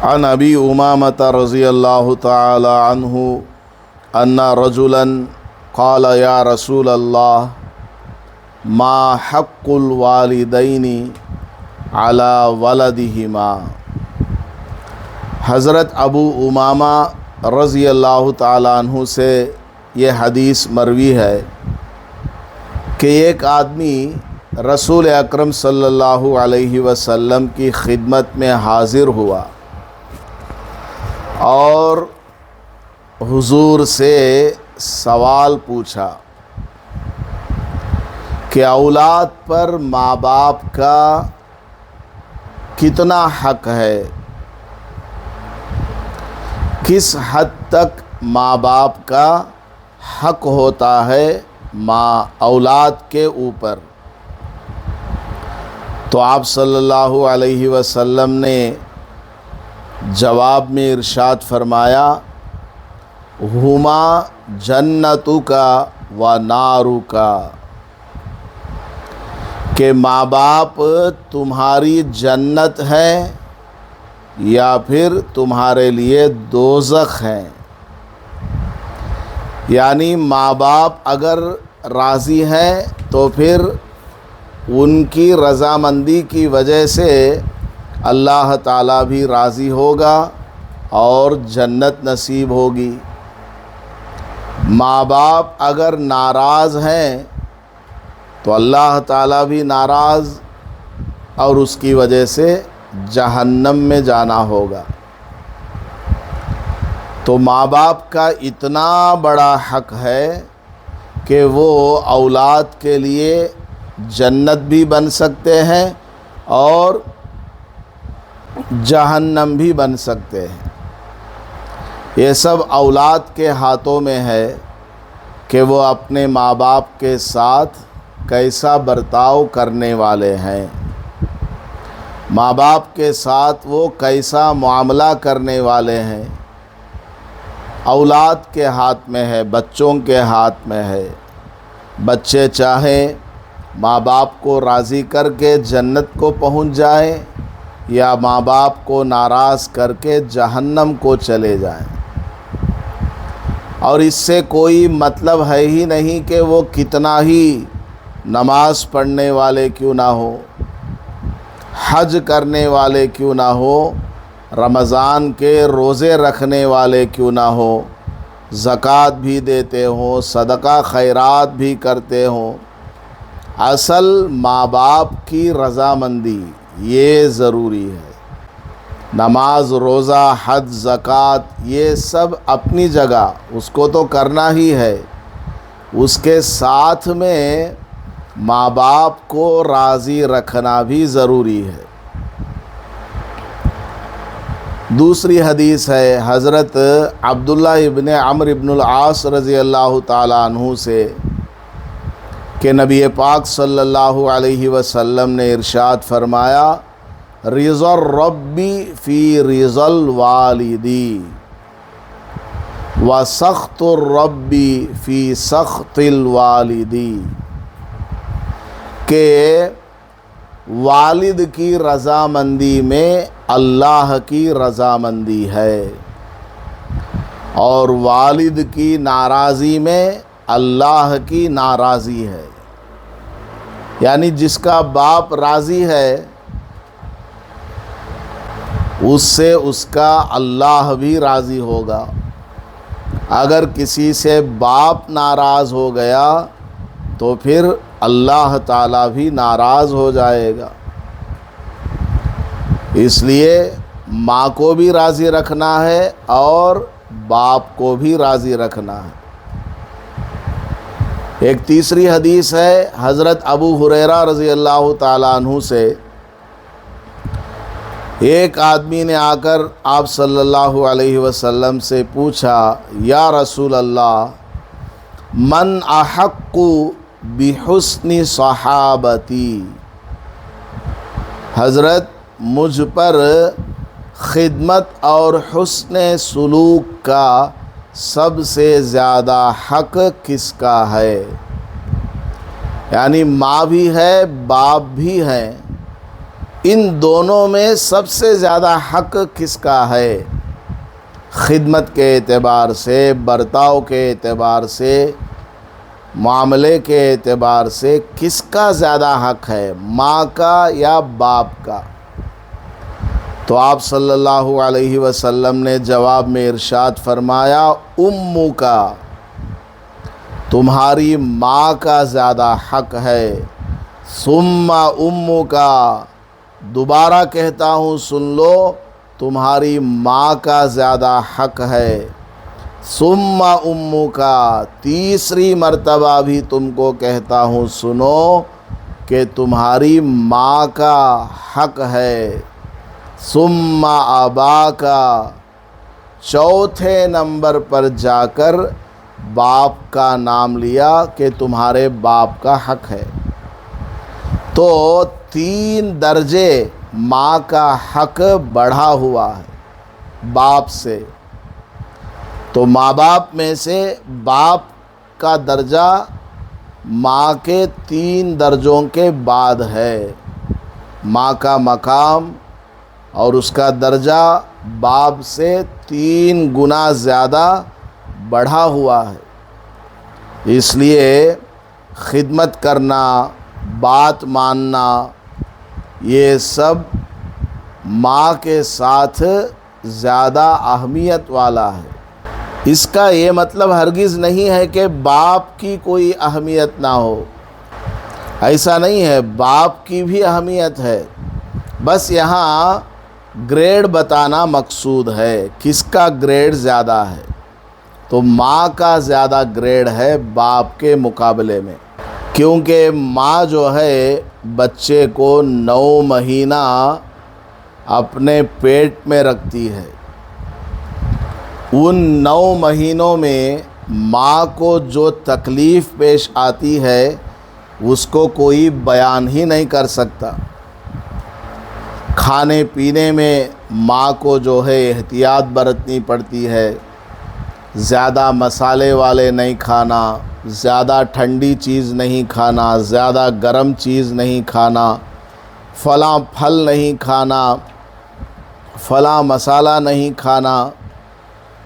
عن ابی امامۃ رضی اللہ تعالی عنہ ان رجلا قال یا رسول اللہ ما حق الوالدین علی ولدہما۔ حضرت ابو امامہ رضی اللہ تعالی عنہ سے یہ حدیث مروی ہے کہ ایک آدمی رسول اکرم صلی اللہ علیہ وسلم کی خدمت میں حاضر ہوا اور حضور سے سوال پوچھا کہ اولاد پر ماں باپ کا کتنا حق ہے، کس حد تک ماں باپ کا حق ہوتا ہے ماں اولاد کے اوپر۔ تو آپ صلی اللہ علیہ وسلم نے جواب میں ارشاد فرمایا ہما جنتک و نارک، کہ ماں باپ تمہاری جنت ہے یا پھر تمہارے لیے دوزخ ہیں۔ یعنی ماں باپ اگر راضی ہیں تو پھر ان کی رضامندی کی وجہ سے اللہ تعالیٰ بھی راضی ہوگا اور جنت نصیب ہوگی۔ ماں باپ اگر ناراض ہیں تو اللہ تعالیٰ بھی ناراض اور اس کی وجہ سے جہنم میں جانا ہوگا۔ تو ماں باپ کا اتنا بڑا حق ہے کہ وہ اولاد کے لیے جنت بھی بن سکتے ہیں اور جہنم بھی بن سکتے ہیں۔ یہ سب اولاد کے ہاتھوں میں ہے کہ وہ اپنے ماں باپ کے ساتھ کیسا برتاؤ کرنے والے ہیں، ماں باپ کے ساتھ وہ کیسا معاملہ کرنے والے ہیں۔ اولاد کے ہاتھ میں ہے، بچوں کے ہاتھ میں ہے۔ بچے چاہیں ماں باپ کو راضی کر کے جنت کو پہنچ جائیں یا ماں باپ کو ناراض کر کے جہنم کو چلے جائیں، اور اس سے کوئی مطلب ہے ہی نہیں کہ وہ کتنا ہی نماز پڑھنے والے کیوں نہ ہو، حج کرنے والے کیوں نہ ہو، رمضان کے روزے رکھنے والے کیوں نہ ہو، زکوٰۃ بھی دیتے ہوں، صدقہ خیرات بھی کرتے ہوں۔ اصل ماں باپ کی رضامندی یہ ضروری ہے۔ نماز، روزہ، حج، زکوٰۃ یہ سب اپنی جگہ اس کو تو کرنا ہی ہے، اس کے ساتھ میں ماں باپ کو راضی رکھنا بھی ضروری ہے۔ دوسری حدیث ہے حضرت عبداللہ ابن عمرو ابن العاص رضی اللہ تعالیٰ عنہ سے کہ نبی پاک صلی اللہ علیہ وسلم نے ارشاد فرمایا رضا الربی فی رضا الوالدی و سخط الربی فی سخط الوالدی، کہ والد کی رضامندی میں اللہ کی رضامندی ہے اور والد کی ناراضی میں اللہ کی ناراضی ہے۔ یعنی جس کا باپ راضی ہے اس سے اس کا اللہ بھی راضی ہوگا۔ اگر کسی سے باپ ناراض ہو گیا تو پھر اللہ تعالیٰ بھی ناراض ہو جائے گا۔ اس لیے ماں کو بھی راضی رکھنا ہے اور باپ کو بھی راضی رکھنا ہے۔ ایک تیسری حدیث ہے حضرت ابو ہریرہ رضی اللہ تعالیٰ عنہ سے، ایک آدمی نے آ کر آپ صلی اللہ علیہ وسلم سے پوچھا یا رسول اللہ من احق بحسن صحابتی، حضرت مجھ پر خدمت اور حسن سلوک کا سب سے زیادہ حق کس کا ہے؟ یعنی ماں بھی ہے، باپ بھی ہیں، ان دونوں میں سب سے زیادہ حق کس کا ہے؟ خدمت کے اعتبار سے، برتاؤ کے اعتبار سے، معاملے کے اعتبار سے کس کا زیادہ حق ہے، ماں کا یا باپ کا؟ تو آپ صلی اللہ علیہ وسلم نے جواب میں ارشاد فرمایا امو کا، تمہاری ماں کا زیادہ حق ہے، ثم امو کا، دوبارہ کہتا ہوں سن لو، تمہاری ماں کا زیادہ حق ہے، ثم امو کا، تیسری مرتبہ بھی تم کو کہتا ہوں سنو کہ تمہاری ماں کا حق ہے، ثم آبا کا، چوتھے نمبر پر جا کر باپ کا نام لیا کہ تمہارے باپ کا حق ہے۔ تو 3 درجے ماں کا حق بڑھا ہوا ہے باپ سے۔ تو ماں باپ میں سے باپ کا درجہ ماں کے 3 درجوں کے بعد ہے۔ ماں کا مقام اور اس کا درجہ باپ سے 3 گنا زیادہ بڑھا ہوا ہے۔ اس لیے خدمت کرنا، بات ماننا، یہ سب ماں کے ساتھ زیادہ اہمیت والا ہے۔ اس کا یہ مطلب ہرگز نہیں ہے کہ باپ کی کوئی اہمیت نہ ہو، ایسا نہیں ہے، باپ کی بھی اہمیت ہے، بس یہاں گریڈ بتانا مقصود ہے، کس کا گریڈ زیادہ ہے۔ تو ماں کا زیادہ گریڈ ہے باپ کے مقابلے میں، کیونکہ ماں جو ہے بچے کو 9 مہینہ اپنے پیٹ میں رکھتی ہے۔ ان 9 مہینوں میں ماں کو جو تکلیف پیش آتی ہے اس کو کوئی بیان ہی نہیں کر سکتا۔ کھانے پینے میں ماں کو جو ہے احتیاط برتنی پڑتی ہے، زیادہ مسالے والے نہیں کھانا، زیادہ ٹھنڈی چیز نہیں کھانا، زیادہ گرم چیز نہیں کھانا، فلاں پھل نہیں کھانا، فلاں مسالہ نہیں کھانا،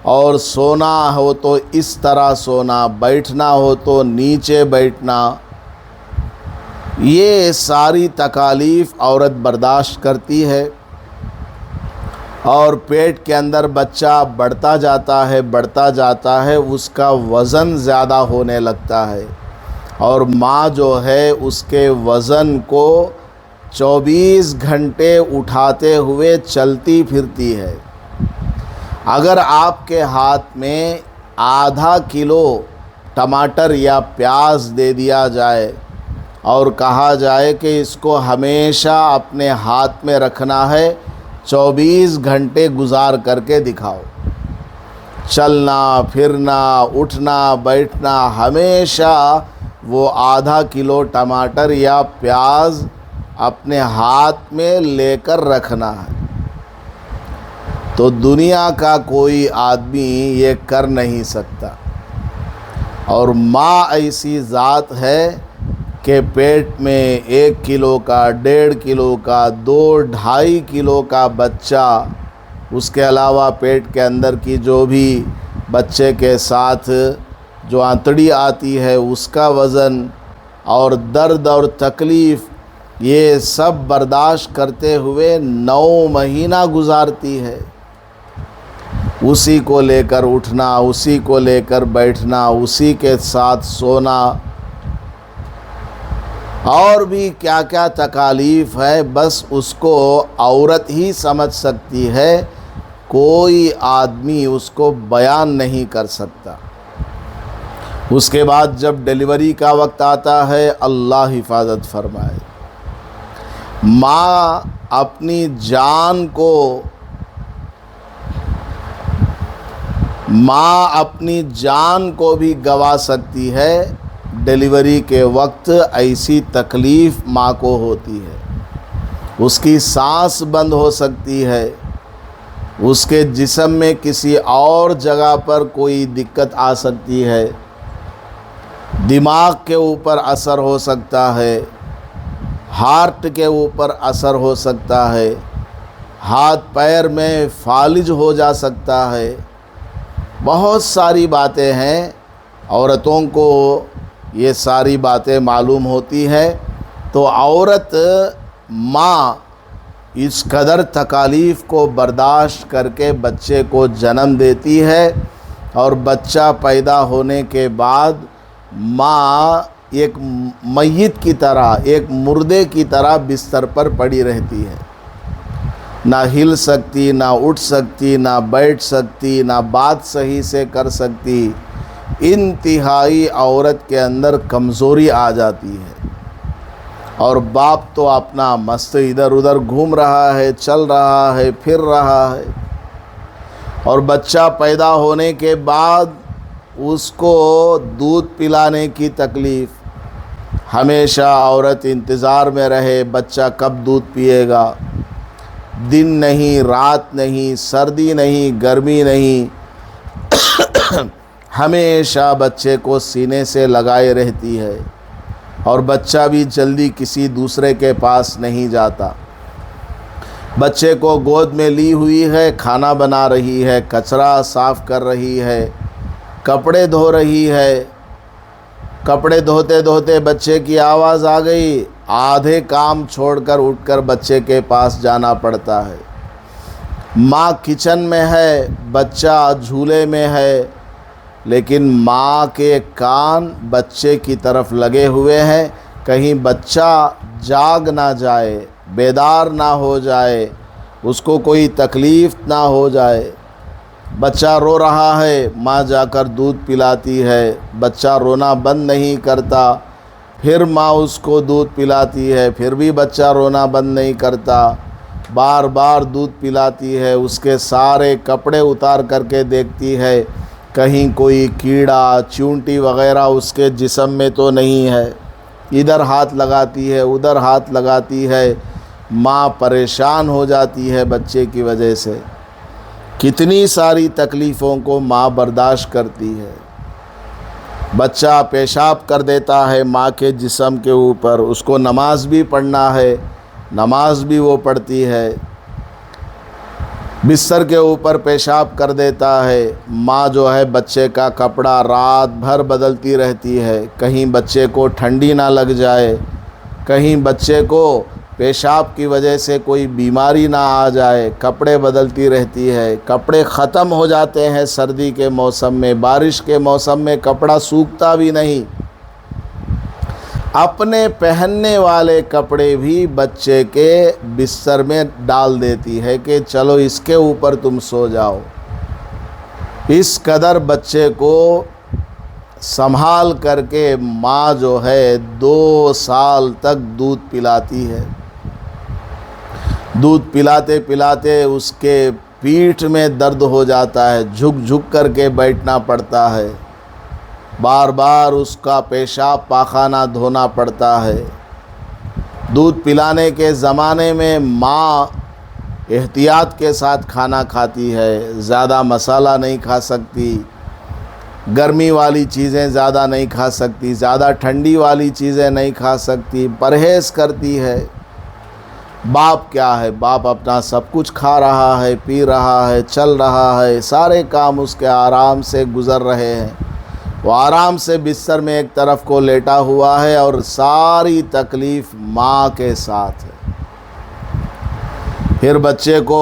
اور سونا ہو تو اس طرح سونا، بیٹھنا ہو تو نیچے بیٹھنا۔ یہ ساری تکالیف عورت برداشت کرتی ہے، اور پیٹ کے اندر بچہ بڑھتا جاتا ہے، اس کا وزن زیادہ ہونے لگتا ہے، اور ماں جو ہے اس کے وزن کو 24 گھنٹے اٹھاتے ہوئے چلتی پھرتی ہے۔ اگر آپ کے ہاتھ میں آدھا کلو ٹماٹر یا پیاز دے دیا جائے اور کہا جائے کہ اس کو ہمیشہ اپنے ہاتھ میں رکھنا ہے، 24 گھنٹے گزار کر کے دکھاؤ، چلنا پھرنا اٹھنا بیٹھنا، ہمیشہ وہ آدھا کلو ٹماٹر یا پیاز اپنے ہاتھ میں لے کر رکھنا ہے۔ تو دنیا کا کوئی آدمی یہ کر نہیں سکتا، اور ماں ایسی ذات ہے کہ پیٹ میں 1 کلو کا، 1.5 کلو کا، 2-2.5 کلو کا بچہ، اس کے علاوہ پیٹ کے اندر کی جو بھی بچے کے ساتھ جو آنتڑی آتی ہے اس کا وزن اور درد اور تکلیف، یہ سب برداشت کرتے ہوئے 9 مہینہ گزارتی ہے۔ اسی کو لے کر اٹھنا، اسی کو لے کر بیٹھنا، اسی کے ساتھ سونا، اور بھی کیا کیا تکالیف ہے، بس اس کو عورت ہی سمجھ سکتی ہے، کوئی آدمی اس کو بیان نہیں کر سکتا۔ اس کے بعد جب ڈیلیوری کا وقت آتا ہے، اللہ حفاظت فرمائے، ماں اپنی جان کو بھی گوا سکتی ہے۔ ڈیلیوری کے وقت ایسی تکلیف ماں کو ہوتی ہے، اس کی سانس بند ہو سکتی ہے، اس کے جسم میں کسی اور جگہ پر کوئی دقت آ سکتی ہے، دماغ کے اوپر اثر ہو سکتا ہے، ہارٹ کے اوپر اثر ہو سکتا ہے، ہاتھ پیر میں فالج ہو جا سکتا ہے، بہت ساری باتیں ہیں۔ عورتوں کو یہ ساری باتیں معلوم ہوتی ہے، تو عورت ماں اس قدر تکالیف کو برداشت کر کے بچے کو جنم دیتی ہے، اور بچہ پیدا ہونے کے بعد ماں ایک میت کی طرح، ایک مردے کی طرح بستر پر پڑی رہتی ہے، نہ ہل سکتی، نہ اٹھ سکتی، نہ بیٹھ سکتی، نہ بات صحیح سے کر سکتی۔ انتہائی عورت کے اندر کمزوری آ جاتی ہے، اور باپ تو اپنا مست ادھر ادھر گھوم رہا ہے، چل رہا ہے، پھر رہا ہے، اور بچہ پیدا ہونے کے بعد اس کو دودھ پلانے کی تکلیف۔ ہمیشہ عورت انتظار میں رہے بچہ کب دودھ پیے گا، دن نہیں، رات نہیں، سردی نہیں، گرمی نہیں، ہمیشہ بچے کو سینے سے لگائے رہتی ہے، اور بچہ بھی جلدی کسی دوسرے کے پاس نہیں جاتا۔ بچے کو گود میں لی ہوئی ہے، کھانا بنا رہی ہے، کچرا صاف کر رہی ہے، کپڑے دھو رہی ہے۔ کپڑے دھوتے دھوتے بچے کی آواز آ گئی، آدھے کام چھوڑ کر اٹھ کر بچے کے پاس جانا پڑتا ہے۔ ماں کچن میں ہے، بچہ جھولے میں ہے، لیکن ماں کے کان بچے کی طرف لگے ہوئے ہیں، کہیں بچہ جاگ نہ جائے، بیدار نہ ہو جائے، اس کو کوئی تکلیف نہ ہو جائے۔ بچہ رو رہا ہے، ماں جا کر دودھ پلاتی ہے، بچہ رونا بند نہیں کرتا، پھر ماں اس کو دودھ پلاتی ہے، پھر بھی بچہ رونا بند نہیں کرتا، بار بار دودھ پلاتی ہے، اس کے سارے کپڑے اتار کر کے دیکھتی ہے کہیں کوئی کیڑا چونٹی وغیرہ اس کے جسم میں تو نہیں ہے، ادھر ہاتھ لگاتی ہے، ادھر ہاتھ لگاتی ہے۔ ماں پریشان ہو جاتی ہے بچے کی وجہ سے، کتنی ساری تکلیفوں کو ماں برداشت کرتی ہے۔ بچہ پیشاب کر دیتا ہے ماں کے جسم کے اوپر، اس کو نماز بھی پڑھنا ہے، نماز بھی وہ پڑھتی ہے۔ بستر کے اوپر پیشاب کر دیتا ہے، ماں جو ہے بچے کا کپڑا رات بھر بدلتی رہتی ہے، کہیں بچے کو ٹھنڈی نہ لگ جائے، کہیں بچے کو پیشاب کی وجہ سے کوئی بیماری نہ آ جائے، کپڑے بدلتی رہتی ہے۔ کپڑے ختم ہو جاتے ہیں سردی کے موسم میں، بارش کے موسم میں کپڑا سوکھتا بھی نہیں، اپنے پہننے والے کپڑے بھی بچے کے بستر میں ڈال دیتی ہے کہ چلو اس کے اوپر تم سو جاؤ۔ اس قدر بچے کو سنبھال کر کے ماں جو ہے 2 سال تک دودھ پلاتی ہے۔ دودھ پلاتے پلاتے اس کے پیٹھ میں درد ہو جاتا ہے، جھک جھک کر کے بیٹھنا پڑتا ہے، بار بار اس کا پیشاب پاخانہ دھونا پڑتا ہے۔ دودھ پلانے کے زمانے میں ماں احتیاط کے ساتھ کھانا کھاتی ہے، زیادہ مسالہ نہیں کھا سکتی، گرمی والی چیزیں زیادہ نہیں کھا سکتی، زیادہ ٹھنڈی والی چیزیں نہیں کھا سکتی، پرہیز کرتی ہے۔ باپ کیا ہے، باپ اپنا سب کچھ کھا رہا ہے، پی رہا ہے، چل رہا ہے، سارے کام اس کے آرام سے گزر رہے ہیں، وہ آرام سے بستر میں ایک طرف کو لیٹا ہوا ہے، اور ساری تکلیف ماں کے ساتھ ہے۔ پھر بچے کو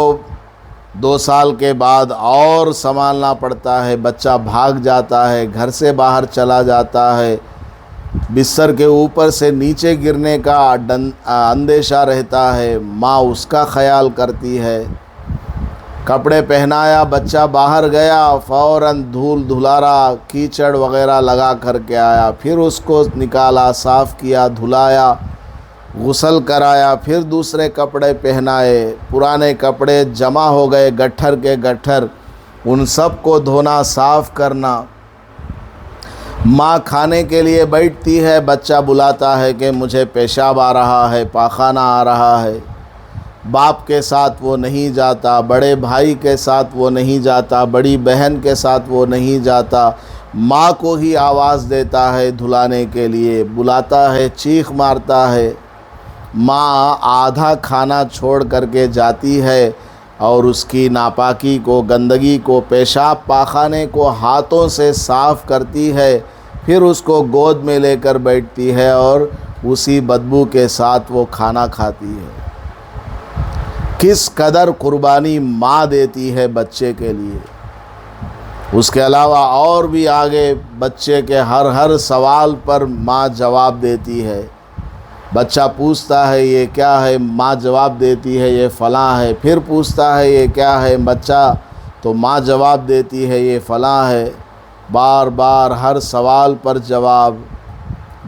2 سال کے بعد اور سنبھالنا پڑتا ہے، بچہ بھاگ جاتا ہے، گھر سے باہر چلا جاتا ہے، بستر کے اوپر سے نیچے گرنے کا اندیشہ رہتا ہے، ماں اس کا خیال کرتی ہے۔ کپڑے پہنایا، بچہ باہر گیا، فوراً دھول دھلارا کیچڑ وغیرہ لگا کر کے آیا، پھر اس کو نکالا، صاف کیا، دھلایا، غسل کرایا، پھر دوسرے کپڑے پہنائے، پرانے کپڑے جمع ہو گئے گٹھر کے گٹھر، ان سب کو دھونا، صاف کرنا۔ ماں کھانے کے لیے بیٹھتی ہے، بچہ بلاتا ہے کہ مجھے پیشاب آ رہا ہے، پاخانہ آ رہا ہے، باپ کے ساتھ وہ نہیں جاتا، بڑے بھائی کے ساتھ وہ نہیں جاتا، بڑی بہن کے ساتھ وہ نہیں جاتا، ماں کو ہی آواز دیتا ہے دھلانے کے لیے، بلاتا ہے، چیخ مارتا ہے، ماں آدھا کھانا چھوڑ کر کے جاتی ہے اور اس کی ناپاکی کو، گندگی کو، پیشاب پاخانے کو ہاتھوں سے صاف کرتی ہے، پھر اس کو گود میں لے کر بیٹھتی ہے اور اسی بدبو کے ساتھ وہ کھانا کھاتی ہے۔ کس قدر قربانی ماں دیتی ہے بچے کے لیے۔ اس کے علاوہ اور بھی آگے بچے کے ہر سوال پر ماں جواب دیتی ہے۔ بچہ پوچھتا ہے یہ کیا ہے، ماں جواب دیتی ہے یہ فلاں ہے، پھر پوچھتا ہے یہ کیا ہے بچہ، تو ماں جواب دیتی ہے یہ فلاں ہے۔ بار بار ہر سوال پر جواب۔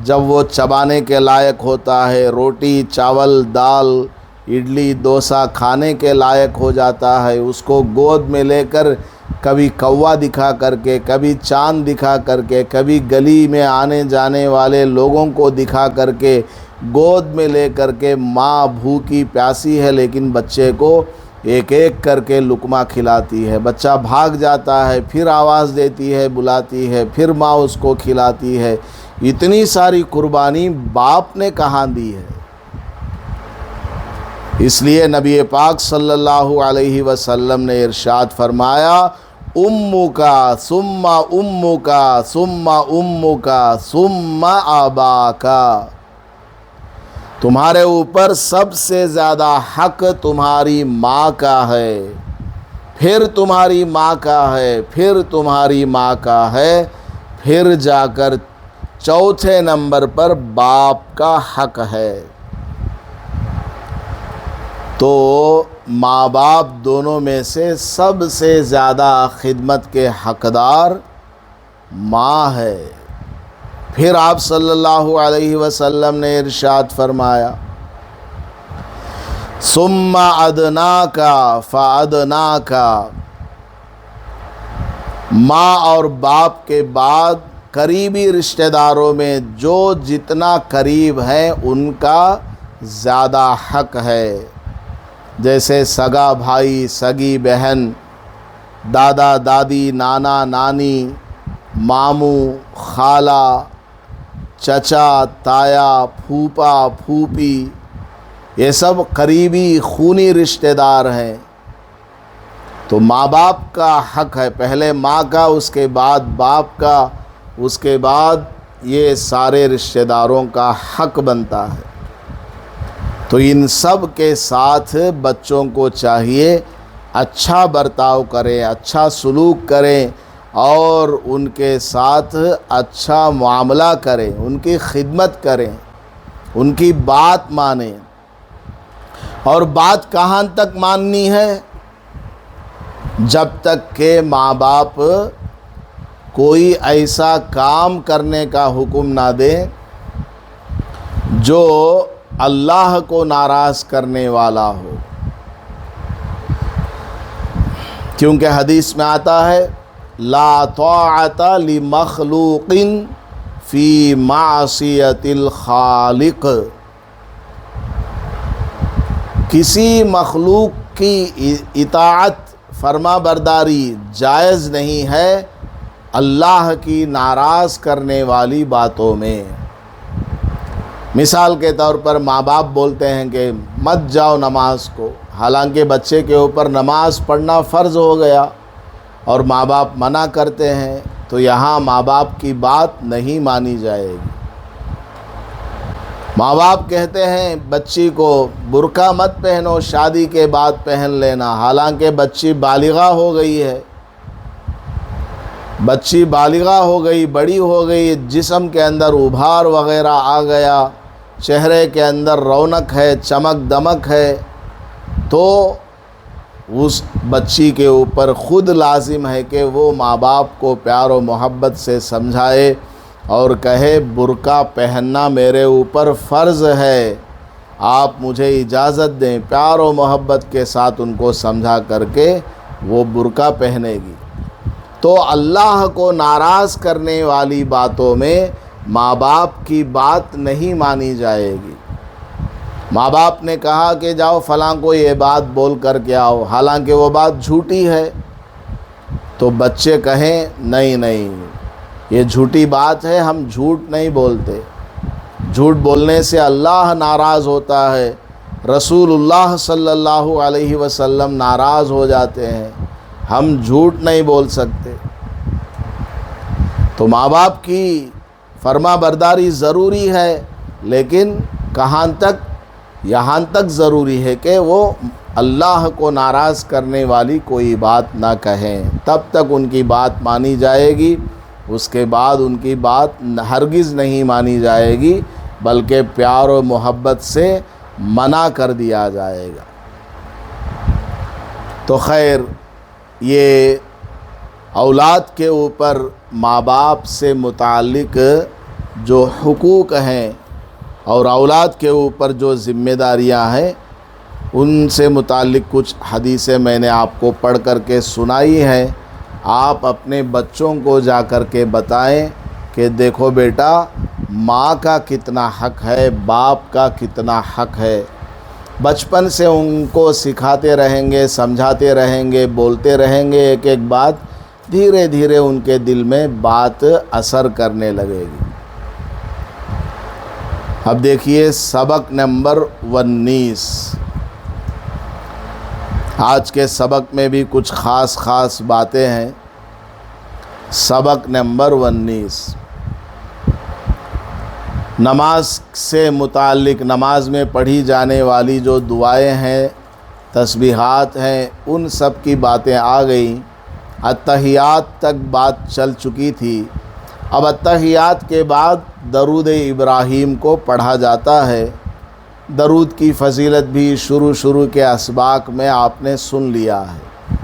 جب وہ چبانے کے لائق ہوتا ہے، روٹی، چاول، دال، اڈلی، ڈوسا کھانے کے لائق ہو جاتا ہے، اس کو گود میں لے کر کبھی کوا دکھا کر کے، کبھی چاند دکھا کر کے، کبھی گلی میں آنے جانے والے لوگوں کو دکھا کر کے، گود میں لے کر کے ماں بھوکی پیاسی ہے لیکن بچے کو ایک ایک کر کے لقمہ کھلاتی ہے۔ بچہ بھاگ جاتا ہے، پھر آواز دیتی ہے، بلاتی ہے، پھر ماں اس کو کھلاتی ہے۔ اتنی ساری قربانی باپ نے کہاں دی ہے؟ اس لیے نبی پاک صلی اللہ علیہ وسلم نے ارشاد فرمایا، امکا ثم امکا ثم امکا ثم اباکا، تمہارے اوپر سب سے زیادہ حق تمہاری ماں کا ہے، پھر تمہاری ماں کا ہے، پھر تمہاری ماں کا ہے، پھر جا کر چوتھے نمبر پر باپ کا حق ہے۔ تو ماں باپ دونوں میں سے سب سے زیادہ خدمت کے حقدار ماں ہے۔ پھر آپ صلی اللہ علیہ وسلم نے ارشاد فرمایا، ثم ادناکا فادناکا، ماں اور باپ کے بعد قریبی رشتہ داروں میں جو جتنا قریب ہے ان کا زیادہ حق ہے، جیسے سگا بھائی، سگی بہن، دادا دادی، نانا نانی، ماموں، خالہ، چچا، تایا، پھوپا، پھوپھی، یہ سب قریبی خونی رشتہ دار ہیں۔ تو ماں باپ کا حق ہے، پہلے ماں کا، اس کے بعد باپ کا، اس کے بعد یہ سارے رشتہ داروں کا حق بنتا ہے۔ تو ان سب کے ساتھ بچوں کو چاہیے اچھا برتاؤ کریں، اچھا سلوک کریں اور ان کے ساتھ اچھا معاملہ کریں، ان کی خدمت کریں، ان کی بات مانیں۔ اور بات کہاں تک ماننی ہے؟ جب تک کہ ماں باپ کوئی ایسا کام کرنے کا حکم نہ دیں جو اللہ کو ناراض کرنے والا ہو، کیونکہ حدیث میں آتا ہے لا طاعت لمخلوق فی معصیت الخالق، کسی مخلوق کی اطاعت، فرما برداری جائز نہیں ہے اللہ کی ناراض کرنے والی باتوں میں۔ مثال کے طور پر ماں باپ بولتے ہیں کہ مت جاؤ نماز کو، حالانکہ بچے کے اوپر نماز پڑھنا فرض ہو گیا اور ماں باپ منع کرتے ہیں، تو یہاں ماں باپ کی بات نہیں مانی جائے گی۔ ماں باپ کہتے ہیں بچی کو برقع مت پہنو، شادی کے بعد پہن لینا، حالانکہ بچی بالغہ ہو گئی ہے، بچی بالغہ ہو گئی، بڑی ہو گئی، جسم کے اندر ابھار وغیرہ آ گیا، چہرے کے اندر رونق ہے، چمک دمک ہے، تو اس بچی کے اوپر خود لازم ہے کہ وہ ماں باپ کو پیار و محبت سے سمجھائے اور کہے برقع پہننا میرے اوپر فرض ہے، آپ مجھے اجازت دیں، پیار و محبت کے ساتھ ان کو سمجھا کر کے وہ برقع پہنے گی۔ تو اللہ کو ناراض کرنے والی باتوں میں ماں باپ کی بات نہیں مانی جائے گی۔ ماں باپ نے کہا کہ جاؤ فلاں کو یہ بات بول کر کے آؤ، حالانکہ وہ بات جھوٹی ہے، تو بچے کہیں نہیں نہیں یہ جھوٹی بات ہے، ہم جھوٹ نہیں بولتے، جھوٹ بولنے سے اللہ ناراض ہوتا ہے، رسول اللہ صلی اللہ علیہ وسلم ناراض ہو جاتے ہیں، ہم جھوٹ نہیں بول سکتے۔ تو ماں باپ کی فرما برداری ضروری ہے، لیکن کہاں تک؟ یہاں تک ضروری ہے کہ وہ اللہ کو ناراض کرنے والی کوئی بات نہ کہیں، تب تک ان کی بات مانی جائے گی، اس کے بعد ان کی بات ہرگز نہیں مانی جائے گی، بلکہ پیار و محبت سے منع کر دیا جائے گا۔ تو خیر، یہ اولاد کے اوپر ماں باپ سے متعلق جو حقوق ہیں اور اولاد کے اوپر جو ذمہ داریاں ہیں، ان سے متعلق کچھ حدیثیں میں نے آپ کو پڑھ کر کے سنائی ہیں۔ آپ اپنے بچوں کو جا کر کے بتائیں کہ دیکھو بیٹا، ماں کا کتنا حق ہے، باپ کا کتنا حق ہے۔ بچپن سے ان کو سکھاتے رہیں گے، سمجھاتے رہیں گے، بولتے رہیں گے ایک ایک بات، دھیرے دھیرے ان کے دل میں بات اثر کرنے لگے گی۔ اب دیکھیے سبق نمبر 19۔ آج کے سبق میں بھی کچھ خاص باتیں ہیں۔ سبق نمبر 19، نماز سے متعلق، نماز میں پڑھی جانے والی جو دعائیں ہیں، تسبیحات ہیں، ان سب کی باتیں آ گئیں۔ اتحیات تک بات چل چکی تھی۔ اب اتحیات کے بعد درود ابراہیم کو پڑھا جاتا ہے۔ درود کی فضیلت بھی شروع کے اسباق میں آپ نے سن لیا ہے۔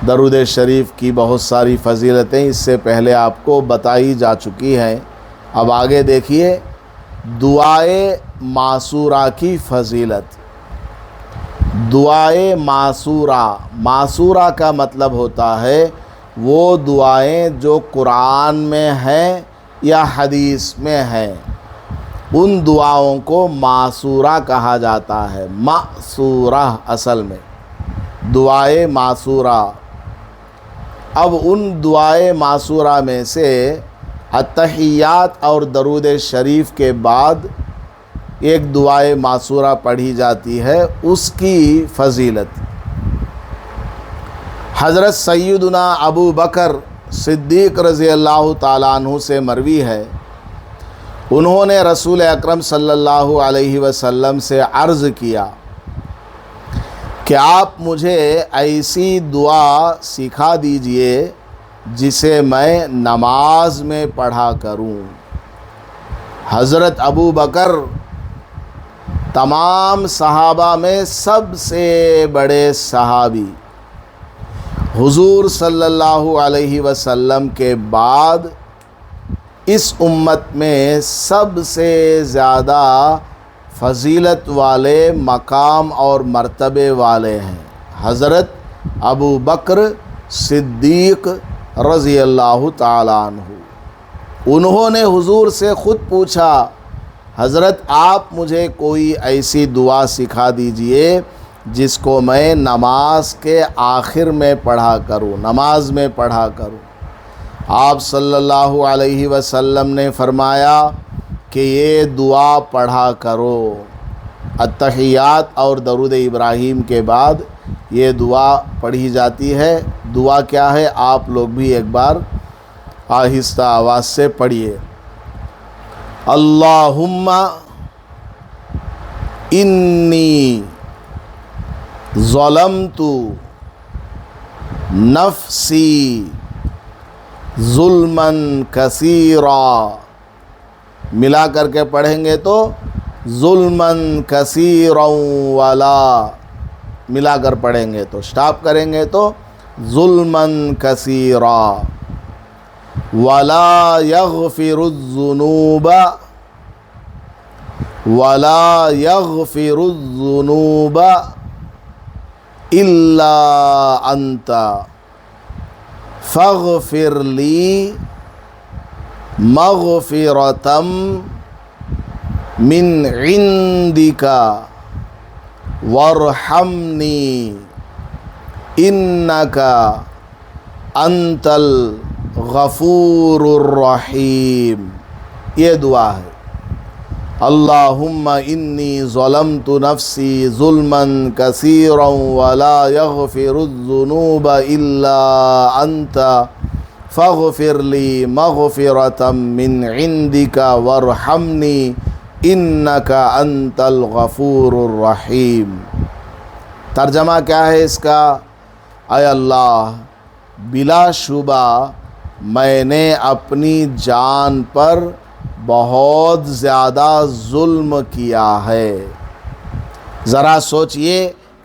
درود شریف کی بہت ساری فضیلتیں اس سے پہلے آپ کو بتائی جا چکی ہیں۔ اب آگے دیکھیے دعائے معصورہ کی فضیلت۔ دعائے معصورہ، معصورہ کا مطلب ہوتا ہے وہ دعائیں جو قرآن میں ہیں یا حدیث میں ہیں، ان دعاؤں کو معصورہ کہا جاتا ہے۔ معصورہ اصل میں دعائے معصورہ۔ اب ان دعائے معصورہ میں سے اتحیات اور درود شریف کے بعد ایک دعائے معصورہ پڑھی جاتی ہے، اس کی فضیلت حضرت سیدنا ابو بکر صدیق رضی اللہ تعالیٰ عنہ سے مروی ہے۔ انہوں نے رسول اکرم صلی اللہ علیہ وسلم سے عرض کیا کہ آپ مجھے ایسی دعا سکھا دیجئے جسے میں نماز میں پڑھا کروں۔ حضرت ابو بکر تمام صحابہ میں سب سے بڑے صحابی، حضور صلی اللہ علیہ وسلم کے بعد اس امت میں سب سے زیادہ فضیلت والے، مقام اور مرتبے والے ہیں حضرت ابو بکر صدیق رضی اللہ تعالیٰ عنہ۔ انہوں نے حضور سے خود پوچھا، حضرت آپ مجھے کوئی ایسی دعا سکھا دیجئے جس کو میں نماز کے آخر میں پڑھا کروں، نماز میں پڑھا کروں۔ آپ صلی اللہ علیہ وسلم نے فرمایا کہ یہ دعا پڑھا کرو۔ اتحیات اور درود ابراہیم کے بعد یہ دعا پڑھی جاتی ہے۔ دعا کیا ہے؟ آپ لوگ بھی ایک بار آہستہ آواز سے پڑھیے۔ اللہم انی ظلمت نفسی ظلما کثیرا، ملا کر کے پڑھیں گے تو ظلما کثیرا ولا، ملا کر پڑھیں گے تو سٹاپ کریں گے تو ظلما کثیرا ولا یغفر الذنوب الا انت فاغفر لی مغفرۃ من عندک وارحمنی انک انت الغفور الرحیم۔ یہ دعا ہے۔ اللہم انی ظلمت نفسی ظلما کثیرا ولا یغفر الذنوب الا انت فاغفر لی مغفرۃ من عندک وارحمنی انک انت الغفور الرحیم۔ ترجمہ کیا ہے اس کا؟ اے اللہ، بلا شبہ میں نے اپنی جان پر بہت زیادہ ظلم کیا ہے۔ ذرا سوچئے،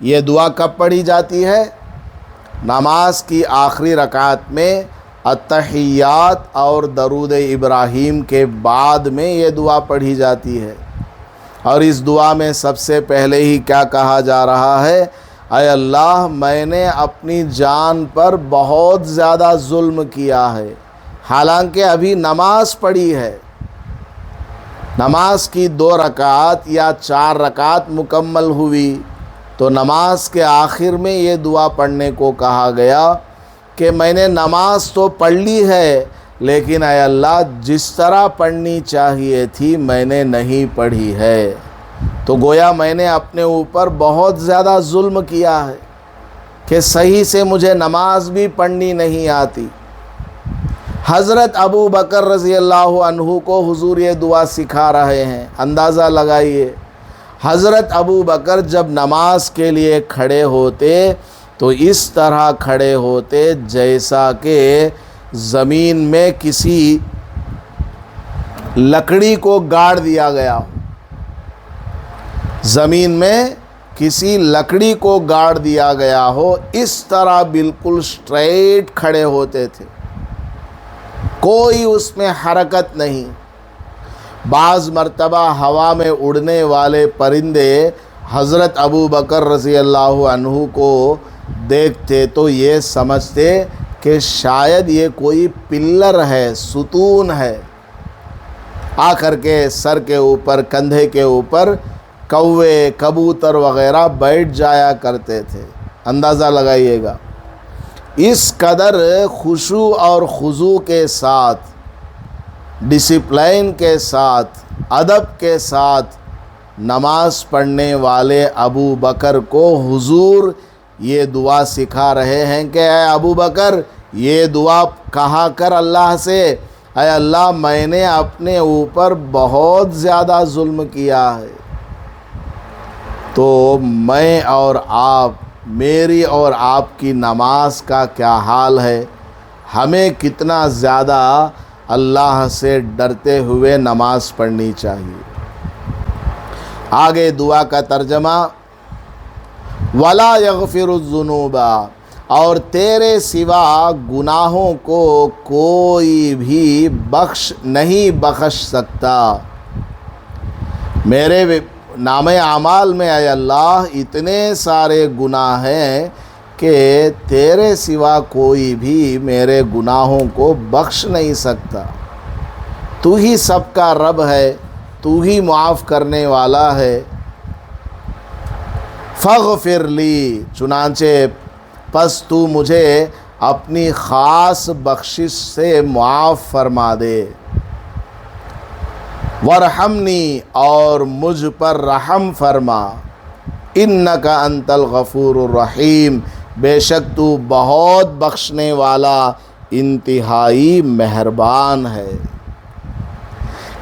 یہ دعا کب پڑھی جاتی ہے؟ نماز کی آخری رکعت میں التحیات اور درود ابراہیم کے بعد میں یہ دعا پڑھی جاتی ہے، اور اس دعا میں سب سے پہلے ہی کیا کہا جا رہا ہے؟ اے اللہ، میں نے اپنی جان پر بہت زیادہ ظلم کیا ہے، حالانکہ ابھی نماز پڑھی ہے۔ نماز کی 2 رکعات یا 4 رکعات مکمل ہوئی تو نماز کے آخر میں یہ دعا پڑھنے کو کہا گیا کہ میں نے نماز تو پڑھ لی ہے، لیکن اے اللہ، جس طرح پڑھنی چاہیے تھی میں نے نہیں پڑھی ہے۔ تو گویا میں نے اپنے اوپر بہت زیادہ ظلم کیا ہے کہ صحیح سے مجھے نماز بھی پڑھنی نہیں آتی۔ حضرت ابو بکر رضی اللہ عنہ کو حضور یہ دعا سکھا رہے ہیں۔ اندازہ لگائیے، حضرت ابو بکر جب نماز کے لیے کھڑے ہوتے تو اس طرح کھڑے ہوتے جیسا کہ زمین میں کسی لکڑی کو گاڑ دیا گیا ہو۔ زمین میں کسی لکڑی کو گاڑ دیا گیا ہو، اس طرح بالکل سٹریٹ کھڑے ہوتے تھے، کوئی اس میں حرکت نہیں۔ بعض مرتبہ ہوا میں اڑنے والے پرندے حضرت ابو بکر رضی اللہ عنہ کو دیکھتے تو یہ سمجھتے کہ شاید یہ کوئی پلر ہے، ستون ہے۔ آ کر کے سر کے اوپر، کندھے کے اوپر کوے، کبوتر وغیرہ بیٹھ جایا کرتے تھے۔ اندازہ لگائیے گا، اس قدر خشوع اور خضوع کے ساتھ، ڈسپلین کے ساتھ، ادب کے ساتھ نماز پڑھنے والے ابو بکر کو حضور یہ دعا سکھا رہے ہیں کہ اے ابو بکر، یہ دعا کہا کر اللہ سے، اے اللہ، میں نے اپنے اوپر بہت زیادہ ظلم کیا ہے، تو میں اور آپ، میری اور آپ کی نماز کا کیا حال ہے؟ ہمیں کتنا زیادہ اللہ سے ڈرتے ہوئے نماز پڑھنی چاہیے۔ آگے دعا کا ترجمہ، وَلَا يَغْفِرُ الذُّنُوبَ، اور تیرے سوا گناہوں کو کوئی بھی نہیں بخش سکتا۔ میرے نام اعمال میں اے اللہ اتنے سارے گناہ ہیں کہ تیرے سوا کوئی بھی میرے گناہوں کو بخش نہیں سکتا۔ تو ہی سب کا رب ہے، تو ہی معاف کرنے والا ہے۔ فاغفر لی، چنانچہ پس تو مجھے اپنی خاص بخشش سے معاف فرما دے۔ وارحمنی، اور مجھ پر رحم فرما۔ انک انت الغفور الرحیم، بے شک تو بہت بخشنے والا، انتہائی مہربان ہے۔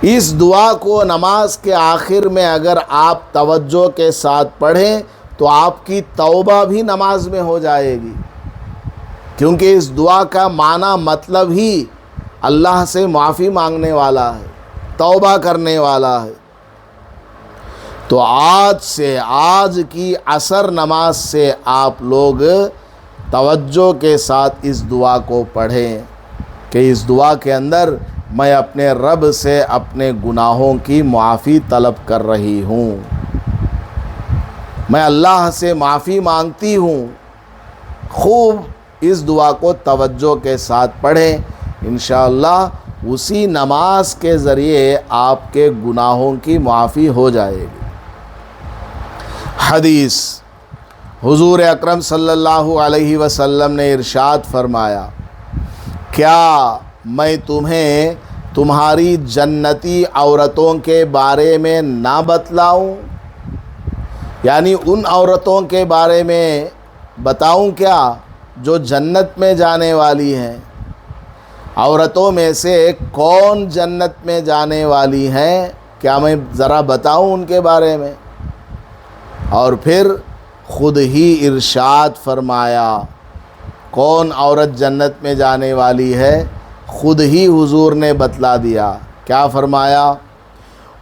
اس دعا کو نماز کے آخر میں اگر آپ توجہ کے ساتھ پڑھیں تو آپ کی توبہ بھی نماز میں ہو جائے گی، کیونکہ اس دعا کا معنی مطلب ہی اللہ سے معافی مانگنے والا ہے، توبہ کرنے والا ہے۔ تو آج کی عصر نماز سے آپ لوگ توجہ کے ساتھ اس دعا کو پڑھیں کہ اس دعا کے اندر میں اپنے رب سے اپنے گناہوں کی معافی طلب کر رہی ہوں، میں اللہ سے معافی مانگتی ہوں۔ خوب اس دعا کو توجہ کے ساتھ پڑھیں، انشاءاللہ اسی نماز کے ذریعے آپ کے گناہوں کی معافی ہو جائے گی۔ حدیث، حضور اکرم صلی اللہ علیہ وسلم نے ارشاد فرمایا، کیا میں تمہیں تمہاری جنتی عورتوں کے بارے میں نہ بتلاؤں؟ یعنی ان عورتوں کے بارے میں بتاؤں کیا جو جنت میں جانے والی ہیں؟ عورتوں میں سے کون جنت میں جانے والی ہیں، کیا میں ذرا بتاؤں ان کے بارے میں؟ اور پھر خود ہی ارشاد فرمایا کون عورت جنت میں جانے والی ہے، خود ہی حضور نے بتلا دیا۔ کیا فرمایا؟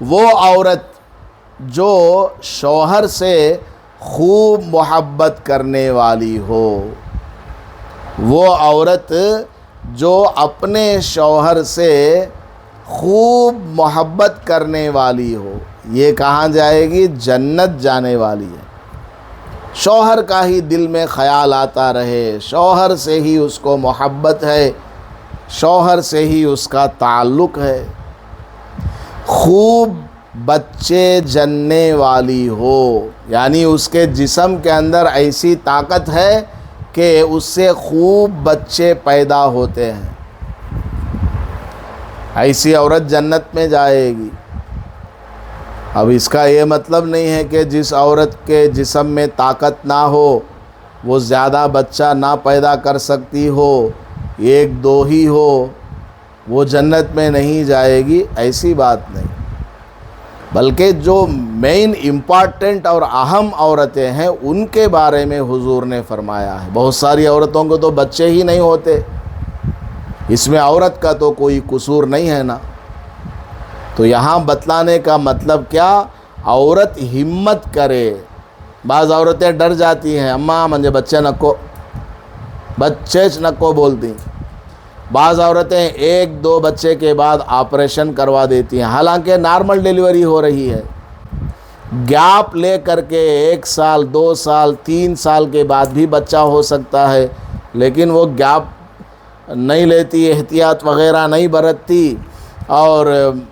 وہ عورت جو شوہر سے خوب محبت کرنے والی ہو، وہ عورت جو اپنے شوہر سے خوب محبت کرنے والی ہو، یہ کہاں جائے گی؟ جنت جانے والی ہے۔ شوہر کا ہی دل میں خیال آتا رہے، شوہر سے ہی اس کو محبت ہے، شوہر سے ہی اس کا تعلق ہے، خوب بچے جننے والی ہو، یعنی اس کے جسم کے اندر ایسی طاقت ہے کہ اس سے خوب بچے پیدا ہوتے ہیں، ایسی عورت جنت میں جائے گی۔ اب اس کا یہ مطلب نہیں ہے کہ جس عورت کے جسم میں طاقت نہ ہو، وہ زیادہ بچہ نہ پیدا کر سکتی ہو، ایک دو ہی ہو، وہ جنت میں نہیں جائے گی، ایسی بات نہیں۔ بلکہ جو مین امپارٹنٹ اور اہم عورتیں ہیں ان کے بارے میں حضور نے فرمایا ہے۔ بہت ساری عورتوں کو تو بچے ہی نہیں ہوتے، اس میں عورت کا تو کوئی قصور نہیں ہے نا۔ تو یہاں بتلانے کا مطلب کیا؟ عورت ہمت کرے۔ بعض عورتیں ڈر جاتی ہیں، اماں مجھے بچے نکو، بچے نکو بولتی۔ بعض عورتیں ایک دو بچے کے بعد آپریشن کروا دیتی ہیں، حالانکہ نارمل ڈیلیوری ہو رہی ہے، گیپ لے کر کے 1 سال 2 سال 3 سال کے بعد بھی بچہ ہو سکتا ہے، لیکن وہ گیپ نہیں لیتی، احتیاط وغیرہ نہیں برتتی اور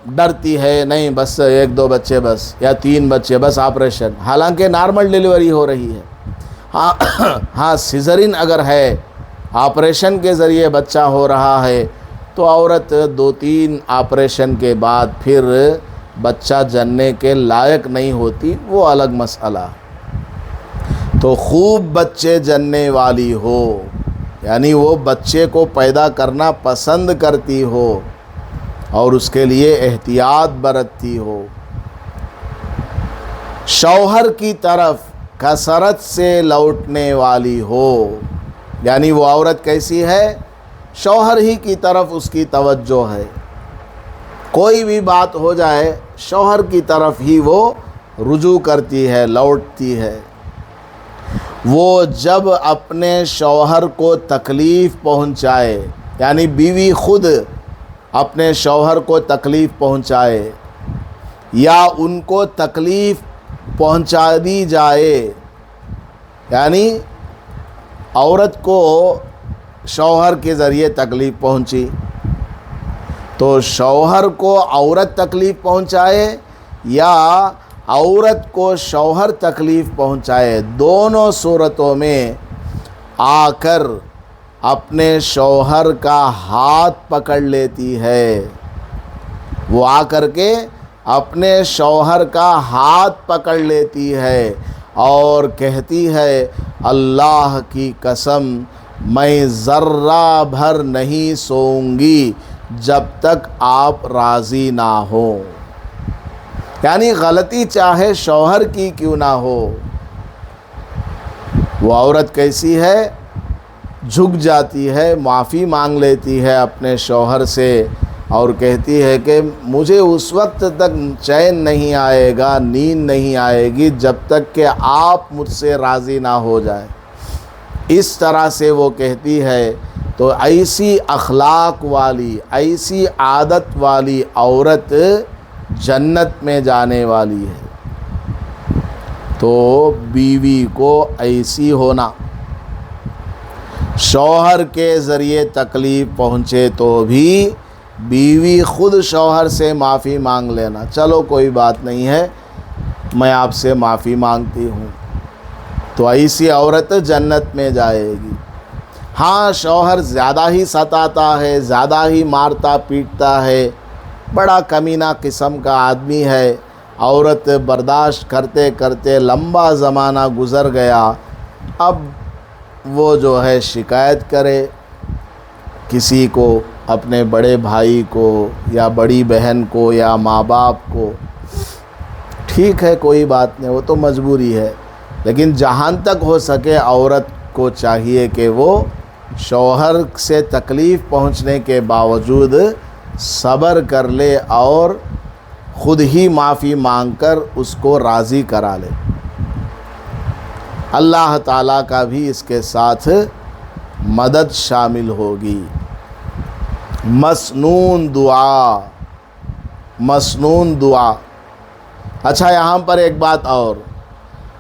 ڈرتی ہے، نہیں بس 1-2 بچے بس یا 3 بچے بس آپریشن، حالانکہ نارمل ڈیلیوری ہو رہی ہے۔ ہاں سیزرین اگر ہے، آپریشن کے ذریعے بچہ ہو رہا ہے، تو عورت 2-3 آپریشن کے بعد پھر بچہ جننے کے لائق نہیں ہوتی، وہ الگ مسئلہ۔ تو خوب بچے جننے والی ہو، یعنی وہ بچے کو پیدا کرنا پسند کرتی ہو اور اس کے لیے احتیاط برتتی ہو، شوہر کی طرف کثرت سے لوٹنے والی ہو، یعنی وہ عورت کیسی ہے؟ شوہر ہی کی طرف اس کی توجہ ہے، کوئی بھی بات ہو جائے شوہر کی طرف ہی وہ رجوع کرتی ہے، لوٹتی ہے۔ وہ جب اپنے شوہر کو تکلیف پہنچائے، یعنی بیوی خود اپنے شوہر کو تکلیف پہنچائے یا ان کو تکلیف پہنچا دی جائے، یعنی عورت کو شوہر کے ذریعے تکلیف پہنچی تو شوہر کو عورت تکلیف پہنچائے یا عورت کو شوہر تکلیف پہنچائے، دونوں صورتوں میں آ کر اپنے شوہر کا ہاتھ پکڑ لیتی ہے، وہ آ کر کے اپنے شوہر کا ہاتھ پکڑ لیتی ہے اور کہتی ہے اللہ کی قسم میں ذرہ بھر نہیں سوؤں گی جب تک آپ راضی نہ ہو، یعنی غلطی چاہے شوہر کی کیوں نہ ہو، وہ عورت کیسی ہے؟ جھک جاتی ہے، معافی مانگ لیتی ہے اپنے شوہر سے اور کہتی ہے کہ مجھے اس وقت تک چین نہیں آئے گا، نیند نہیں آئے گی جب تک کہ آپ مجھ سے راضی نہ ہو جائیں، اس طرح سے وہ کہتی ہے۔ تو ایسی اخلاق والی، ایسی عادت والی عورت جنت میں جانے والی ہے۔ تو بیوی کو ایسی ہونا، شوہر کے ذریعے تکلیف پہنچے تو بھی بیوی خود شوہر سے معافی مانگ لینا، چلو کوئی بات نہیں ہے میں آپ سے معافی مانگتی ہوں، تو ایسی عورت جنت میں جائے گی۔ ہاں شوہر زیادہ ہی ستاتا ہے، زیادہ ہی مارتا پیٹتا ہے، بڑا کمینہ قسم کا آدمی ہے. عورت برداشت کرتے کرتے لمبا زمانہ گزر گیا. اب وہ جو ہے شکایت کرے کسی کو، اپنے بڑے بھائی کو یا بڑی بہن کو یا ماں باپ کو، ٹھیک ہے کوئی بات نہیں، وہ تو مجبوری ہے. لیکن جہاں تک ہو سکے عورت کو چاہیے کہ وہ شوہر سے تکلیف پہنچنے کے باوجود صبر کر لے اور خود ہی معافی مانگ کر اس کو راضی کرا لے. اللہ تعالیٰ کا بھی اس کے ساتھ مدد شامل ہوگی. مسنون دعا، مسنون دعا. اچھا یہاں پر ایک بات اور،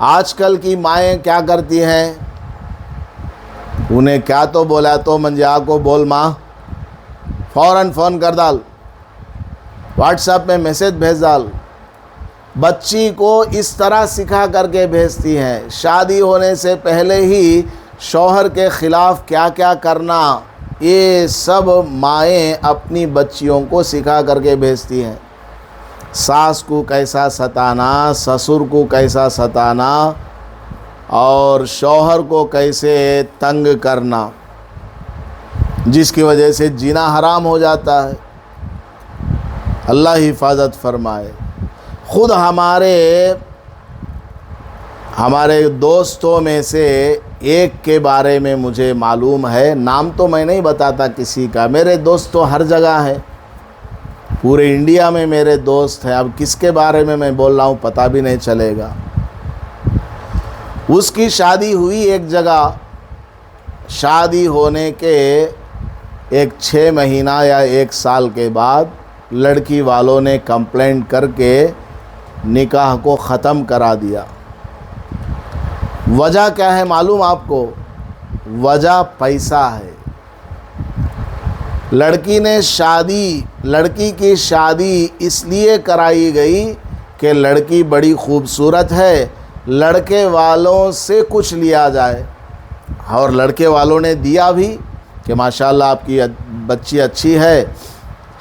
آج کل کی مائیں کیا کرتی ہیں، انہیں کیا تو بولا تو منجا کو بول ماں، فوراً فون کر ڈال، واٹس ایپ میں میسج بھیج ڈال. بچی کو اس طرح سکھا کر کے بھیجتی ہیں. شادی ہونے سے پہلے ہی شوہر کے خلاف کیا کیا کرنا، یہ سب مائیں اپنی بچیوں کو سکھا کر کے بھیجتی ہیں. ساس کو کیسا ستانا، سسر کو کیسا ستانا، اور شوہر کو کیسے تنگ کرنا، جس کی وجہ سے جینا حرام ہو جاتا ہے. اللہ حفاظت فرمائے. خود ہمارے دوستوں میں سے ایک کے بارے میں مجھے معلوم ہے، نام تو میں نہیں بتاتا کسی کا، میرے دوست تو ہر جگہ ہے، پورے انڈیا میں میرے دوست ہیں. اب کس کے بارے میں بول رہا ہوں پتہ بھی نہیں چلے گا. اس کی شادی ہوئی ایک جگہ، شادی ہونے کے 6 مہینہ یا 1 سال کے بعد لڑکی والوں نے کمپلینٹ کر کے نکاح کو ختم کرا دیا. وجہ کیا ہے معلوم آپ کو؟ وجہ پیسہ ہے. لڑکی کی شادی اس لیے کرائی گئی کہ لڑکی بڑی خوبصورت ہے، لڑکے والوں سے کچھ لیا جائے. اور لڑکے والوں نے دیا بھی کہ ماشاءاللہ آپ کی بچی اچھی ہے،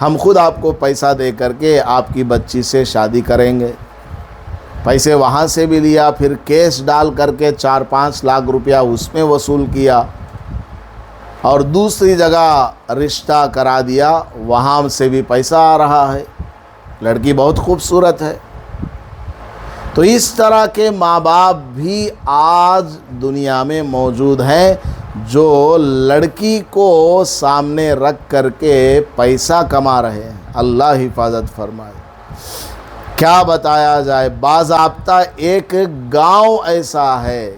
ہم خود آپ کو پیسہ دے کر کے آپ کی بچی سے شادی کریں گے. پیسے وہاں سے بھی لیا، پھر کیس ڈال کر کے 4-5 لاکھ روپیہ اس میں وصول کیا، اور دوسری جگہ رشتہ کرا دیا، وہاں سے بھی پیسہ آ رہا ہے. لڑکی بہت خوبصورت ہے. تو اس طرح کے ماں باپ بھی آج دنیا میں موجود ہیں جو لڑکی کو سامنے رکھ کر کے پیسہ کما رہے ہیں. اللہ حفاظت فرمائے. کیا بتایا جائے، باضابطہ ایک گاؤں ایسا ہے،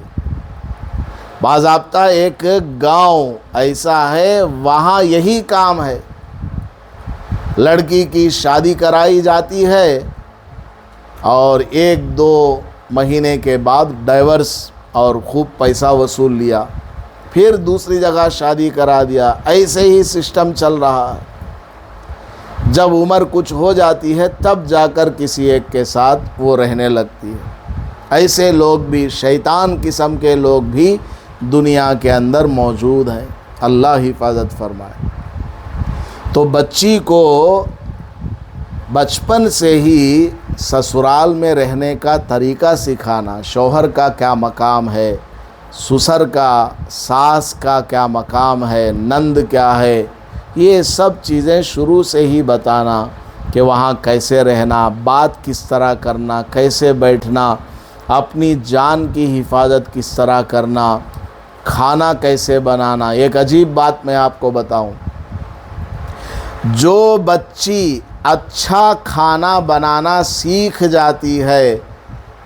باضابطہ ایک گاؤں ایسا ہے، وہاں یہی کام ہے. لڑکی کی شادی کرائی جاتی ہے اور 1-2 مہینے کے بعد ڈائیورس اور خوب پیسہ وصول لیا، پھر دوسری جگہ شادی کرا دیا. ایسے ہی سسٹم چل رہا ہے. جب عمر کچھ ہو جاتی ہے تب جا کر کسی ایک کے ساتھ وہ رہنے لگتی ہے. ایسے لوگ بھی، شیطان قسم کے لوگ بھی دنیا کے اندر موجود ہیں. اللہ حفاظت فرمائے. تو بچی کو بچپن سے ہی سسرال میں رہنے کا طریقہ سکھانا، شوہر کا کیا مقام ہے، سسر کا، ساس کا کیا مقام ہے، نند کیا ہے، یہ سب چیزیں شروع سے ہی بتانا کہ وہاں کیسے رہنا، بات کس طرح کرنا، کیسے بیٹھنا، اپنی جان کی حفاظت کس طرح کرنا، کھانا کیسے بنانا. ایک عجیب بات میں آپ کو بتاؤں، جو بچی اچھا کھانا بنانا سیکھ جاتی ہے